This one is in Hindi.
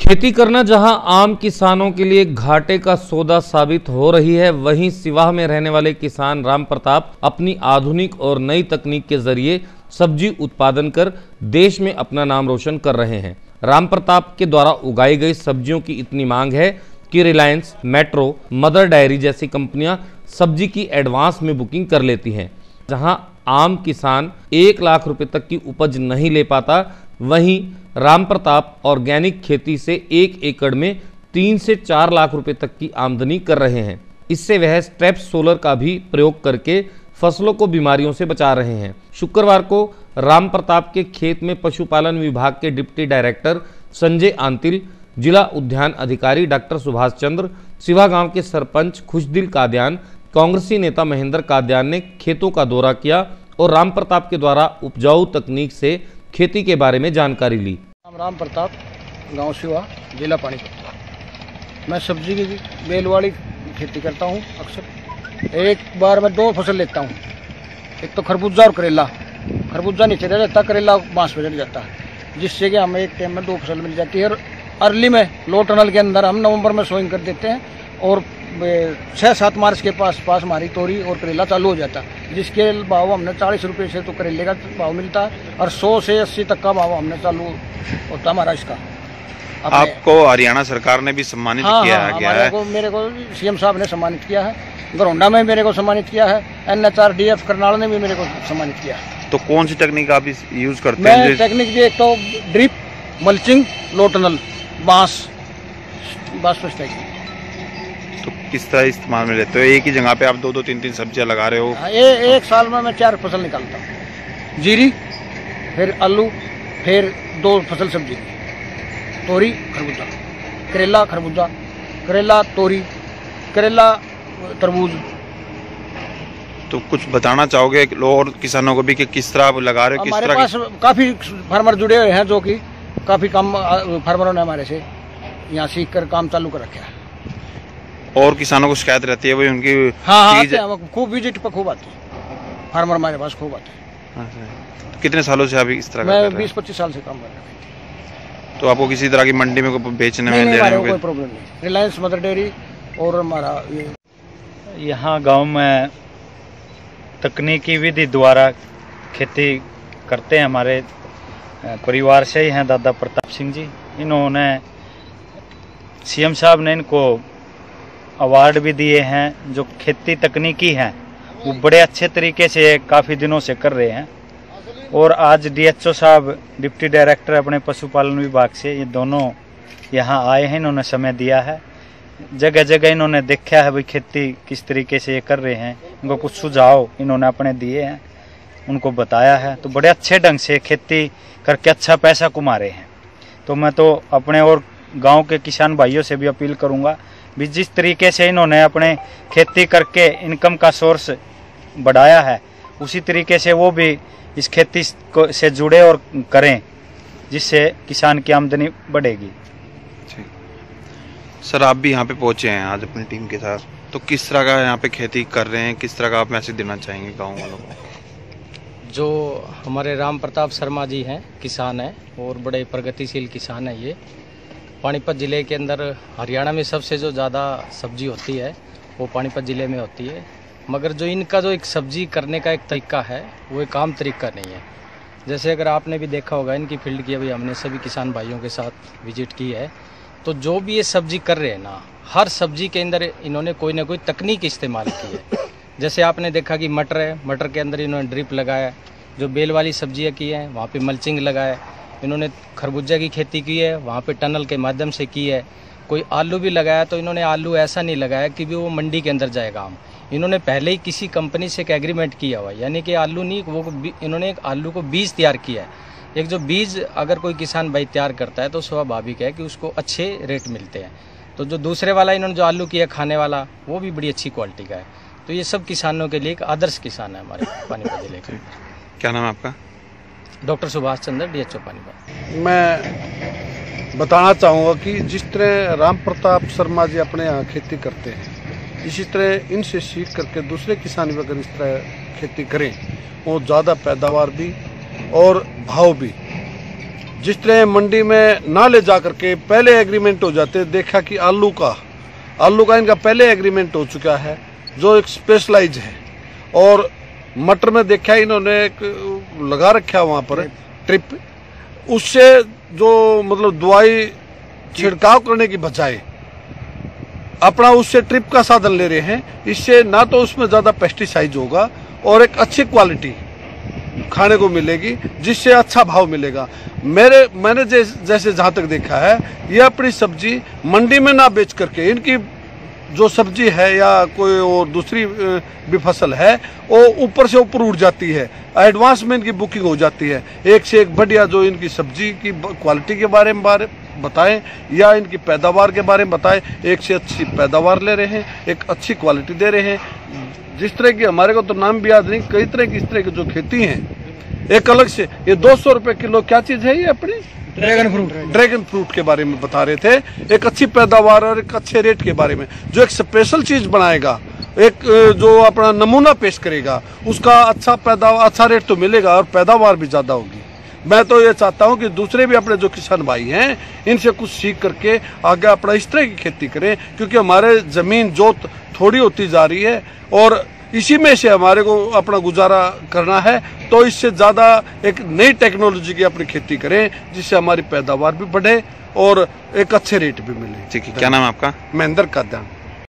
खेती करना जहां आम किसानों के लिए घाटे का सौदा साबित हो रही है, वहीं सिवाह में रहने वाले किसान राम प्रताप अपनी आधुनिक और नई तकनीक के जरिए सब्जी उत्पादन कर देश में अपना नाम रोशन कर रहे हैं। राम प्रताप के द्वारा उगाई गई सब्जियों की इतनी मांग है कि रिलायंस, मेट्रो, मदर डेयरी जैसी कंपनियां सब्जी की एडवांस में बुकिंग कर लेती हैं। जहां आम किसान 1 लाख रुपए तक की उपज नहीं ले पाता, वहीं राम प्रताप ऑर्गेनिक खेती से 1 एकड़ में 3 से 4 लाख रुपए तक की आमदनी कर रहे हैं। इससे वह स्ट्रेप सोलर का भी प्रयोग करके फसलों को बीमारियों से बचा रहे हैं। शुक्रवार को राम प्रताप के खेत में पशुपालन विभाग के डिप्टी डायरेक्टर संजय आंतिल, जिला उद्यान अधिकारी डॉक्टर सुभाष चंद्र, सिवाह गांव के सरपंच खुशदिल कादियान, कांग्रेसी नेता महेंद्र कादियान ने खेतों का दौरा किया और राम प्रताप के द्वारा उपजाऊ तकनीक से खेती के बारे में जानकारी ली। राम प्रताप, गांव सिवाह, जिला पानीपत। मैं सब्जी की बेल वाली खेती करता हूं। अक्सर एक बार मैं 2 फसल लेता हूं, एक तो खरबूजा और करेला। खरबूजा नीचे रह जाता, करेला बांस पे चढ़ जाता है, जिससे कि हमें एक टाइम में 2 फसल मिल जाती है। और अर्ली में लो टनल के अंदर हम नवंबर में सोइंग कर देते हैं और 6-7 मार्च के पास हमारी तोरी और करेला चालू हो जाता है, जिसके भाव हमने 40 रुपये से तो करेले का भाव मिलता है और 100 से 80 तक का भाव हमने चालू होता हमारा इसका। आपको हरियाणा सरकार ने भी सम्मानित किया है? मेरे को सीएम साहब ने सम्मानित किया है, घरौंडा में मेरे को सम्मानित किया है, NHRDF करनाल ने भी मेरे को सम्मानित किया है। तो कौन सी तकनीक आप यूज करते हैं? मैं टेक्निक भी एक तो ड्रिप, मल्चिंग, लो टनल, बांस टाइप। तो किस तरह इस्तेमाल में लेते हो? एक ही जगह पे आप 2-2, 3-3 सब्जियां लगा रहे हो? एक साल में मैं 4 फसल निकालता हूँ। जीरी, फिर आलू, फिर 2 फसल सब्जी, तोरी, खरबूजा, करेला, खरबूजा, करेला, तोरी, करेला, तरबूज। तो कुछ बताना चाहोगे और किसानों को भी कि किस तरह आप लगा रहे हो? हमारे पास काफी फार्मर जुड़े हुए हैं, जो कि काफी कम फार्मरों ने हमारे से यहाँ सीख कर काम चालू कर रखा है। और किसानों को शिकायत रहती है भाई उनकी? हाँ, खूब विजिट पर खूब आते हैं फार्मर, हमारे पास खूब आते हैं। तो कितने सालों से अभी इस तरह? मैं 20-25 साल से काम कर रहा हूँ। तो आपको किसी तरह की मंडी में बेचने में कोई प्रॉब्लम नहीं। रिलायंस, मदर डेयरी और हमारा यहाँ गांव में तकनीकी विधि द्वारा खेती करते हैं। हमारे परिवार से ही हैं दादा प्रताप सिंह जी। इन्होंने सीएम साहब ने इनको अवार्ड भी दिए हैं। जो खेती तकनीकी हैं वो बड़े अच्छे तरीके से काफ़ी दिनों से कर रहे हैं। और आज DHO साहब, डिप्टी डायरेक्टर अपने पशुपालन विभाग से, ये दोनों यहाँ आए हैं। इन्होंने समय दिया है, जगह जगह इन्होंने देखा है भाई खेती किस तरीके से ये कर रहे हैं। इनको कुछ सुझाव इन्होंने अपने दिए हैं, उनको बताया है। तो बड़े अच्छे ढंग से खेती करके अच्छा पैसा कमा रहे हैं। तो मैं तो अपने और गांव के किसान भाइयों से भी अपील करूंगा भी जिस तरीके से इन्होंने अपने खेती करके इनकम का सोर्स बढ़ाया है, उसी तरीके से वो भी इस खेती से जुड़े और करें, जिससे किसान की आमदनी बढ़ेगी। सर, आप भी यहाँ पे पहुँचे हैं आज अपनी टीम के साथ, तो किस तरह का यहाँ पे खेती कर रहे हैं, किस तरह का आप मैसेज देना चाहेंगे गाँव वालों को? जो हमारे राम प्रताप शर्मा जी हैं, किसान हैं और बड़े प्रगतिशील किसान हैं। ये पानीपत ज़िले के अंदर हरियाणा में सबसे जो ज़्यादा सब्जी होती है वो पानीपत ज़िले में होती है। मगर जो इनका जो एक सब्जी करने का एक तरीका है वो एक आम तरीका नहीं है। जैसे अगर आपने भी देखा होगा इनकी फील्ड की, अभी हमने सभी किसान भाइयों के साथ विजिट की है, तो जो भी ये सब्जी कर रहे हैं ना, हर सब्जी के अंदर इन्होंने कोई ना कोई तकनीक इस्तेमाल की है। जैसे आपने देखा कि मटर है, मटर के अंदर इन्होंने ड्रिप लगाया। जो बेल वाली सब्जियां की हैं वहाँ पे मल्चिंग लगाया। इन्होंने खरबूजा की खेती की है, वहाँ पे टनल के माध्यम से की है। कोई आलू भी लगाया तो इन्होंने आलू ऐसा नहीं लगाया कि भी वो मंडी के अंदर जाएगा आम। इन्होंने पहले ही किसी कंपनी से एक एग्रीमेंट किया हुआ है, यानी कि आलू नहीं, वो इन्होंने एक आलू को बीज तैयार किया है। एक जो बीज अगर कोई किसान भाई तैयार करता है तो स्वाभाविक है कि उसको अच्छे रेट मिलते हैं। तो जो दूसरे वाला इन्होंने जो आलू किया खाने वाला, वो भी बड़ी अच्छी क्वालिटी का है। तो ये सब किसानों के लिए एक आदर्श किसान है हमारे पानीपत जिले के। क्या नाम है आपका? Doctor Subhash Chandra, DHO Panipat. मैं बताना चाहूँगा कि जिस तरह राम प्रताप शर्मा जी अपने यहाँ खेती करते हैं, इसी तरह इनसे सीख करके दूसरे किसान भी अगर इस तरह खेती करें, वो ज़्यादा पैदावार भी और भाव भी जिस तरह मंडी में ना ले जा करके पहले एग्रीमेंट हो जाते, देखा कि आलू का इनका पहले एग्रीमेंट हो चुका है जो एक स्पेशलाइज है। और मटर में देखा इन्होंने एक लगा रखा वहाँ पर ट्रिप, उससे जो मतलब दवाई छिड़काव करने की बजाय अपना उससे ट्रिप का साधन ले रहे हैं। इससे ना तो उसमें ज़्यादा पेस्टिसाइड होगा और एक अच्छी क्वालिटी खाने को मिलेगी, जिससे अच्छा भाव मिलेगा। मैंने जैसे जहाँ तक देखा है, ये अपनी सब्जी मंडी में ना बेच करके इनकी जो सब्जी है या कोई और दूसरी भी फसल है वो ऊपर से ऊपर उड़ जाती है, एडवांस में इनकी बुकिंग हो जाती है। एक से एक बढ़िया जो इनकी सब्जी की क्वालिटी के बारे में बताएं या इनकी पैदावार के बारे में बताएं, एक से अच्छी पैदावार ले रहे हैं, एक अच्छी क्वालिटी दे रहे हैं। जिस तरह की हमारे को तो नाम भी याद नहीं, कई तरह की इस तरह की जो खेती है एक अलग से, ये 200 रुपए किलो क्या चीज़ है ये अपनी ड्रैगन फ्रूट के बारे में बता रहे थे, एक अच्छी पैदावार और एक अच्छे रेट के बारे में। जो एक स्पेशल चीज बनाएगा, एक जो अपना नमूना पेश करेगा, उसका अच्छा रेट तो मिलेगा और पैदावार भी ज्यादा होगी। मैं तो ये चाहता हूँ कि दूसरे भी अपने जो किसान भाई हैं इनसे कुछ सीख करके आगे अपना इस तरह की खेती करें, क्योंकि हमारे जमीन जोत थोड़ी होती जा रही है और इसी में से हमारे को अपना गुजारा करना है। तो इससे ज़्यादा एक नई टेक्नोलॉजी की अपनी खेती करें, जिससे हमारी पैदावार भी बढ़े और एक अच्छे रेट भी मिले। ठीक है, क्या नाम है आपका? महेंद्र काद्यान।